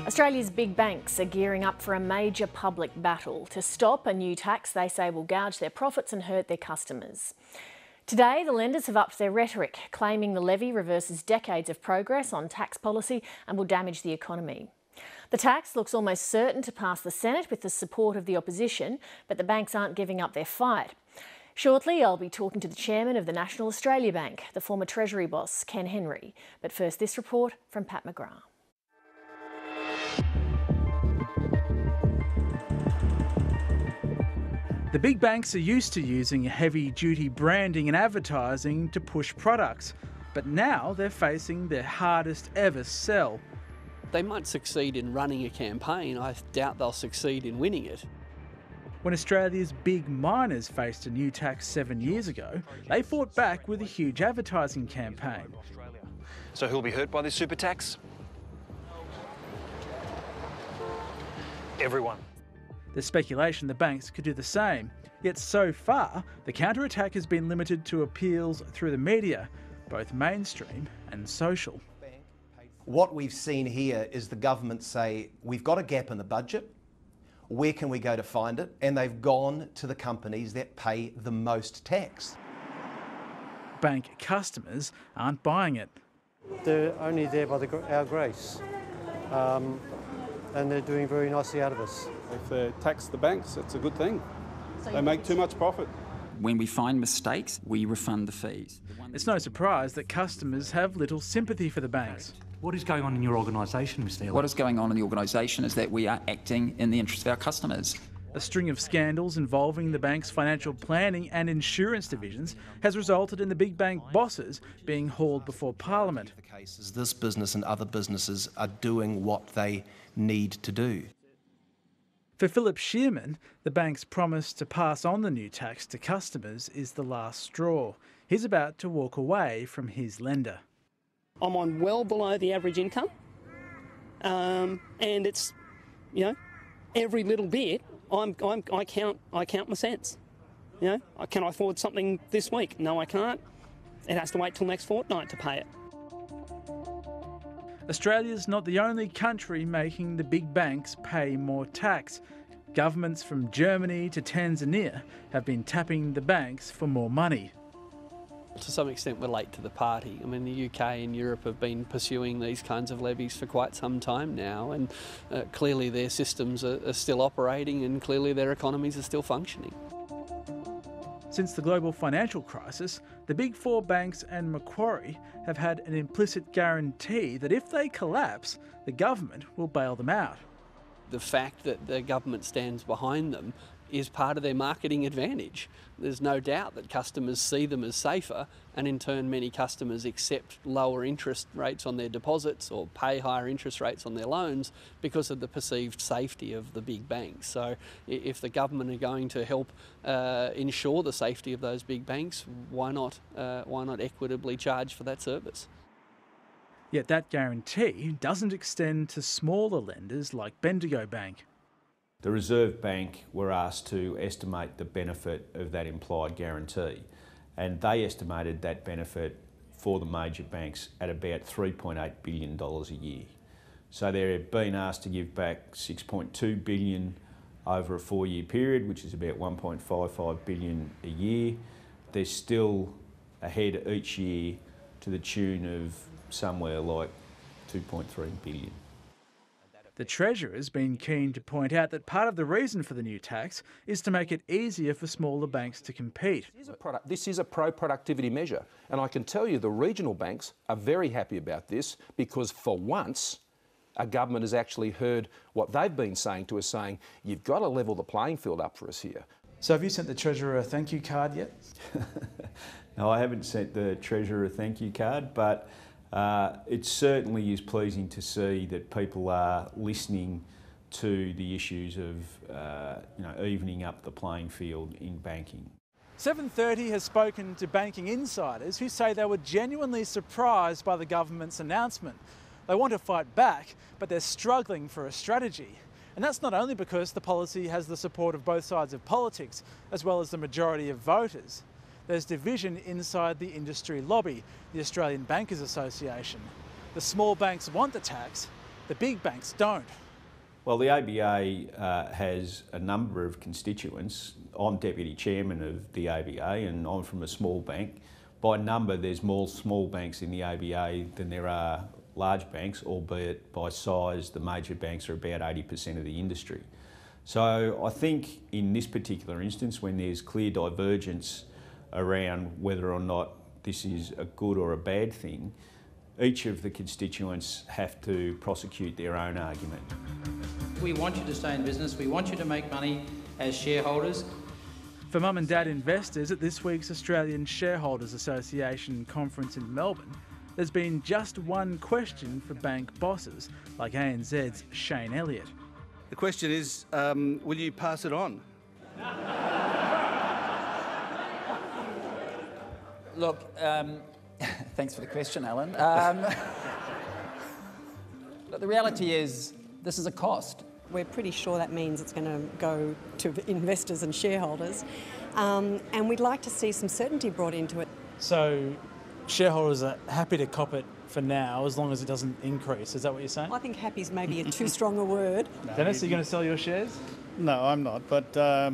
Australia's big banks are gearing up for a major public battle to stop a new tax they say will gouge their profits and hurt their customers. Today, the lenders have upped their rhetoric, claiming the levy reverses decades of progress on tax policy and will damage the economy. The tax looks almost certain to pass the Senate with the support of the opposition, but the banks aren't giving up their fight. Shortly, I'll be talking to the Chairman of the National Australia Bank, the former Treasury boss, Ken Henry. But first, this report from Pat McGrath. The big banks are used to using heavy-duty branding and advertising to push products, but now they're facing their hardest ever sell. They might succeed in running a campaign. I doubt they'll succeed in winning it. When Australia's big miners faced a new tax 7 years ago, they fought back with a huge advertising campaign. So who'll be hurt by this super tax? Everyone. There's speculation the banks could do the same. Yet so far, the counterattack has been limited to appeals through the media, both mainstream and social. What we've seen here is the government say, we've got a gap in the budget, where can we go to find it? And they've gone to the companies that pay the most tax. Bank customers aren't buying it. They're only there by our grace, and they're doing very nicely out of us. If they tax the banks, it's a good thing. They make too much profit. When we find mistakes, we refund the fees. It's no surprise that customers have little sympathy for the banks. What is going on in your organisation, Mr. Elliott? What is going on in the organisation is that we are acting in the interest of our customers. A string of scandals involving the bank's financial planning and insurance divisions has resulted in the big bank bosses being hauled before Parliament. This business and other businesses are doing what they need to do. For Philip Shearman, the bank's promise to pass on the new tax to customers is the last straw. He's about to walk away from his lender. I'm on well below the average income, and it's, every little bit. I count my cents. Can I afford something this week? No, I can't. It has to wait till next fortnight to pay it. Australia's not the only country making the big banks pay more tax. Governments from Germany to Tanzania have been tapping the banks for more money. To some extent, we're late to the party. I mean, the UK and Europe have been pursuing these kinds of levies for quite some time now, and clearly their systems are still operating and clearly their economies are still functioning. Since the global financial crisis, the big four banks and Macquarie have had an implicit guarantee that if they collapse, the government will bail them out. The fact that the government stands behind them is part of their marketing advantage. There's no doubt that customers see them as safer, and in turn many customers accept lower interest rates on their deposits or pay higher interest rates on their loans because of the perceived safety of the big banks. So if the government are going to help ensure the safety of those big banks, why not equitably charge for that service? Yet that guarantee doesn't extend to smaller lenders like Bendigo Bank. The Reserve Bank were asked to estimate the benefit of that implied guarantee, and they estimated that benefit for the major banks at about $3.8 billion a year. So they're being asked to give back $6.2 billion over a 4-year period, which is about $1.55 billion a year. They're still ahead each year to the tune of somewhere like $2.3 billion. The Treasurer's been keen to point out that part of the reason for the new tax is to make it easier for smaller banks to compete. This is a pro-productivity measure, and I can tell you the regional banks are very happy about this because for once a government has actually heard what they've been saying to us, saying you've got to level the playing field up for us here. So have you sent the Treasurer a thank you card yet? No, I haven't sent the Treasurer a thank you card, but it certainly is pleasing to see that people are listening to the issues of evening up the playing field in banking. 730 has spoken to banking insiders who say they were genuinely surprised by the government's announcement. They want to fight back, but they're struggling for a strategy. And that's not only because the policy has the support of both sides of politics, as well as the majority of voters. There's division inside the industry lobby, the Australian Bankers Association. The small banks want the tax, The big banks don't. Well, the ABA has a number of constituents. I'm Deputy Chairman of the ABA and I'm from a small bank. By number, there's more small banks in the ABA than there are large banks, albeit by size, the major banks are about 80% of the industry. So I think in this particular instance, when there's clear divergence around whether or not this is a good or a bad thing, each of the constituents have to prosecute their own argument. We want you to stay in business, we want you to make money as shareholders. For mum and dad investors at this week's Australian Shareholders Association conference in Melbourne, there's been just one question for bank bosses, like ANZ's Shane Elliott. The question is, will you pass it on? Look, thanks for the question, Alan. Look, the reality is this is a cost. We're pretty sure that means it's going to go to investors and shareholders, and we'd like to see some certainty brought into it. So shareholders are happy to cop it for now as long as it doesn't increase. Is that what you're saying? I think happy is maybe a too strong a word. Dennis, are you going to sell your shares? No, I'm not, but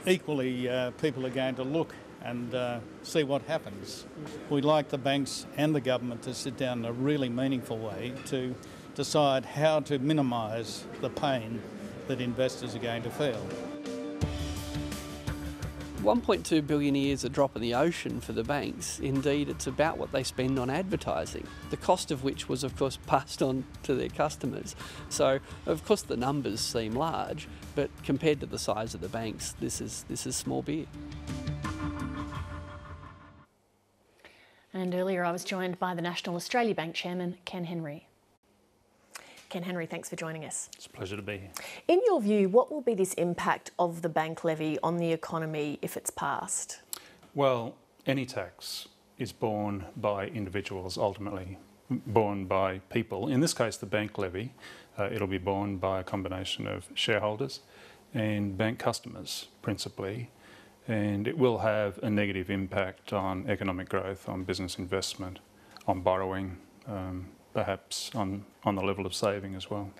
equally people are going to look and see what happens. We'd like the banks and the government to sit down in a really meaningful way to decide how to minimise the pain that investors are going to feel. 1.2 billion a year is a drop in the ocean for the banks. Indeed, it's about what they spend on advertising, the cost of which was, of course, passed on to their customers. So, of course, the numbers seem large, but compared to the size of the banks, this is small beer. And earlier I was joined by the National Australia Bank Chairman, Ken Henry. Ken Henry, thanks for joining us. It's a pleasure to be here. In your view, what will be this impact of the bank levy on the economy if it's passed? Well, any tax is borne by individuals, ultimately borne by people. In this case, the bank levy, it'll be borne by a combination of shareholders and bank customers, principally, and it will have a negative impact on economic growth, on business investment, on borrowing, perhaps on the level of saving as well.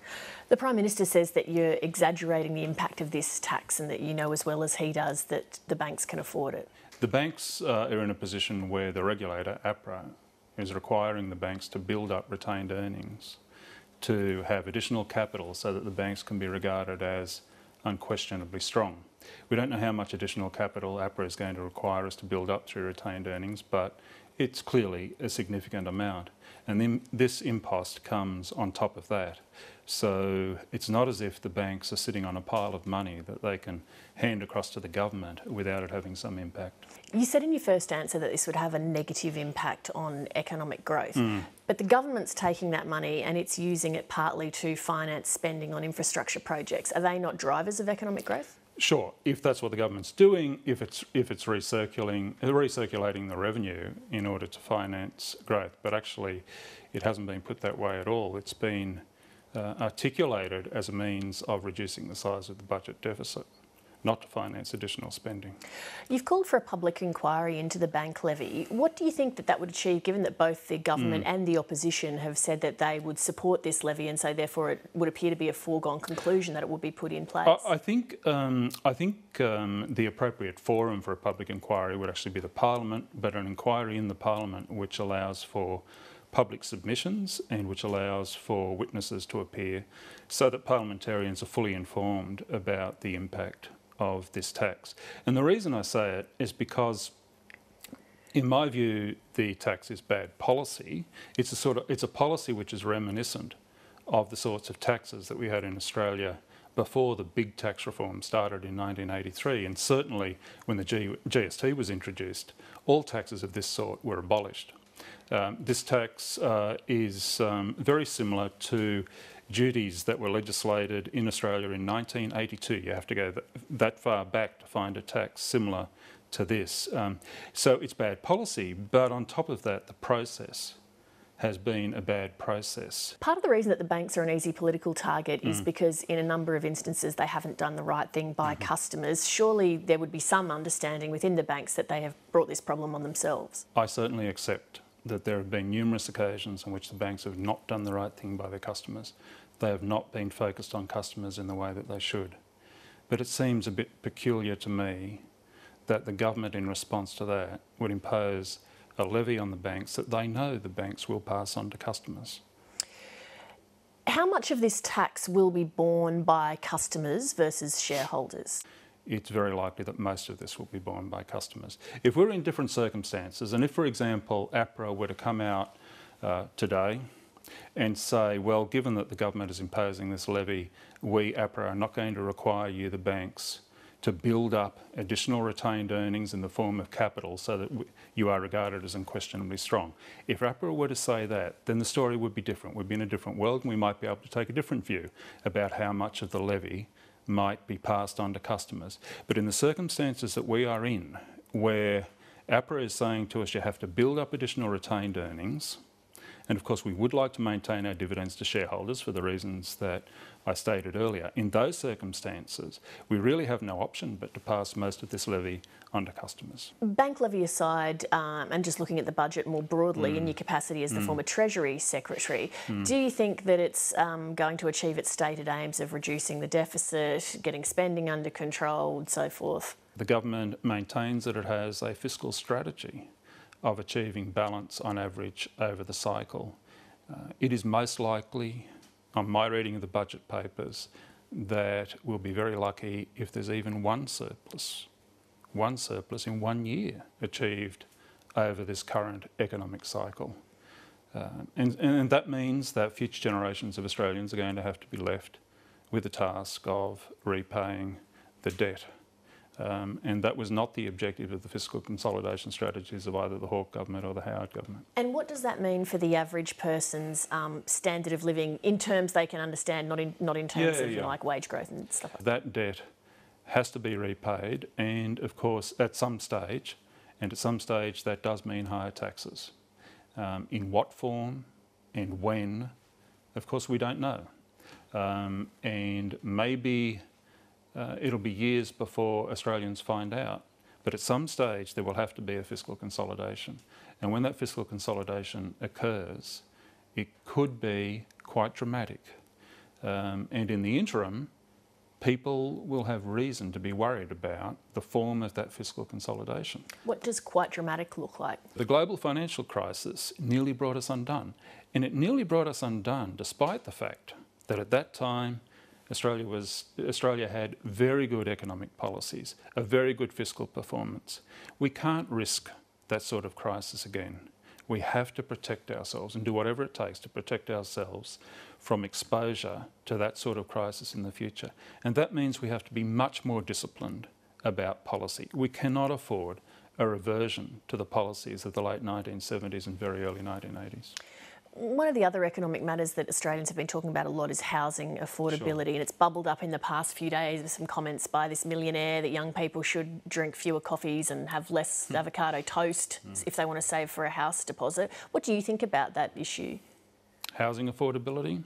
The Prime Minister says that you're exaggerating the impact of this tax and that you know as well as he does that the banks can afford it. The banks are in a position where the regulator, APRA, is requiring the banks to build up retained earnings to have additional capital so that the banks can be regarded as unquestionably strong. We don't know how much additional capital APRA is going to require us to build up through retained earnings, but it's clearly a significant amount. And then this impost comes on top of that. So it's not as if the banks are sitting on a pile of money that they can hand across to the government without it having some impact. You said in your first answer that this would have a negative impact on economic growth, but the government's taking that money and it's using it partly to finance spending on infrastructure projects. Are they not drivers of economic growth? Sure, if that's what the government's doing, if it's recirculating the revenue in order to finance growth, but actually it hasn't been put that way at all. It's been articulated as a means of reducing the size of the budget deficit, not to finance additional spending. You've called for a public inquiry into the bank levy. What do you think that would achieve, given that both the government and the opposition have said that they would support this levy and so therefore it would appear to be a foregone conclusion that it would be put in place? I think the appropriate forum for a public inquiry would actually be the Parliament, but an inquiry in the Parliament which allows for public submissions and which allows for witnesses to appear so that parliamentarians are fully informed about the impact of this tax. And the reason I say it is because, in my view, the tax is bad policy. It's a policy which is reminiscent of the sorts of taxes that we had in Australia before the big tax reform started in 1983, and certainly when the GST was introduced, all taxes of this sort were abolished. This tax is very similar to duties that were legislated in Australia in 1982. You have to go that far back to find a tax similar to this. So it's bad policy, but on top of that, the process has been a bad process. Part of the reason that the banks are an easy political target is because in a number of instances they haven't done the right thing by customers. Surely there would be some understanding within the banks that they have brought this problem on themselves. I certainly accept that there have been numerous occasions in which the banks have not done the right thing by their customers. They have not been focused on customers in the way that they should. But it seems a bit peculiar to me that the government, in response to that, would impose a levy on the banks that they know the banks will pass on to customers. How much of this tax will be borne by customers versus shareholders? It's very likely that most of this will be borne by customers. If we're in different circumstances, and if, for example, APRA were to come out today and say, well, given that the government is imposing this levy, we, APRA, are not going to require you, the banks, to build up additional retained earnings in the form of capital so that you are regarded as unquestionably strong. If APRA were to say that, then the story would be different. We'd be in a different world and we might be able to take a different view about how much of the levy might be passed on to customers. But in the circumstances that we are in, where APRA is saying to us you have to build up additional retained earnings, and of course we would like to maintain our dividends to shareholders for the reasons that I stated earlier. In those circumstances, we really have no option but to pass most of this levy on to customers. Bank levy aside, and just looking at the budget more broadly in your capacity as the former Treasury Secretary, do you think that it's going to achieve its stated aims of reducing the deficit, getting spending under control and so forth? The government maintains that it has a fiscal strategy of achieving balance on average over the cycle. It is most likely, on my reading of the budget papers, that we'll be very lucky if there's even one surplus in 1 year achieved over this current economic cycle. And that means that future generations of Australians are going to have to be left with the task of repaying the debt. And that was not the objective of the fiscal consolidation strategies of either the Hawke government or the Howard government. And what does that mean for the average person's standard of living in terms they can understand, not in terms of like wage growth and stuff like that? That debt has to be repaid, and of course at some stage that does mean higher taxes. In what form and when, of course we don't know. And maybe it'll be years before Australians find out. But at some stage there will have to be a fiscal consolidation. And when that fiscal consolidation occurs, it could be quite dramatic. And in the interim, people will have reason to be worried about the form of that fiscal consolidation. What does quite dramatic look like? The global financial crisis nearly brought us undone. And it nearly brought us undone despite the fact that at that time Australia had very good economic policies, a very good fiscal performance. We can't risk that sort of crisis again. We have to protect ourselves and do whatever it takes to protect ourselves from exposure to that sort of crisis in the future. And that means we have to be much more disciplined about policy. We cannot afford a reversion to the policies of the late 1970s and very early 1980s. One of the other economic matters that Australians have been talking about a lot is housing affordability, and it's bubbled up in the past few days with some comments by this millionaire that young people should drink fewer coffees and have less avocado toast if they want to save for a house deposit. What do you think about that issue? Housing affordability?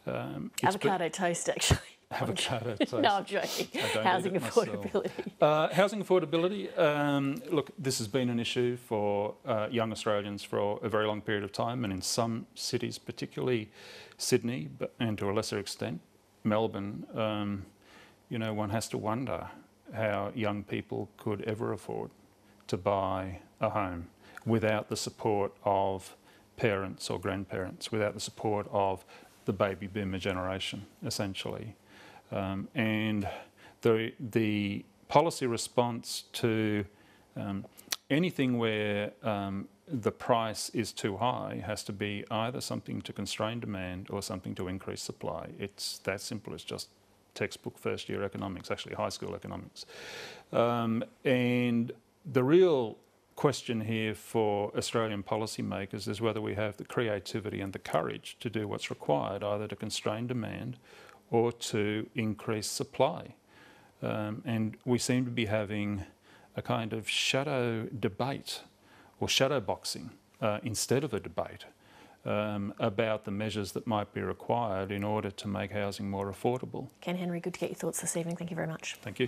Avocado toast, actually. Avocado toast. No, I'm joking. Housing affordability. Housing affordability. Look, this has been an issue for young Australians for a very long period of time, and in some cities, particularly Sydney, and to a lesser extent Melbourne, one has to wonder how young people could ever afford to buy a home without the support of parents or grandparents, without the support of the baby boomer generation, essentially. And the policy response to anything where the price is too high has to be either something to constrain demand or something to increase supply. It's that simple as just textbook first year economics, actually high school economics. And the real question here for Australian policymakers is whether we have the creativity and the courage to do what's required, either to constrain demand or to increase supply. And we seem to be having a kind of shadow debate or shadow boxing instead of a debate about the measures that might be required in order to make housing more affordable. Ken Henry, good to get your thoughts this evening. Thank you very much. Thank you.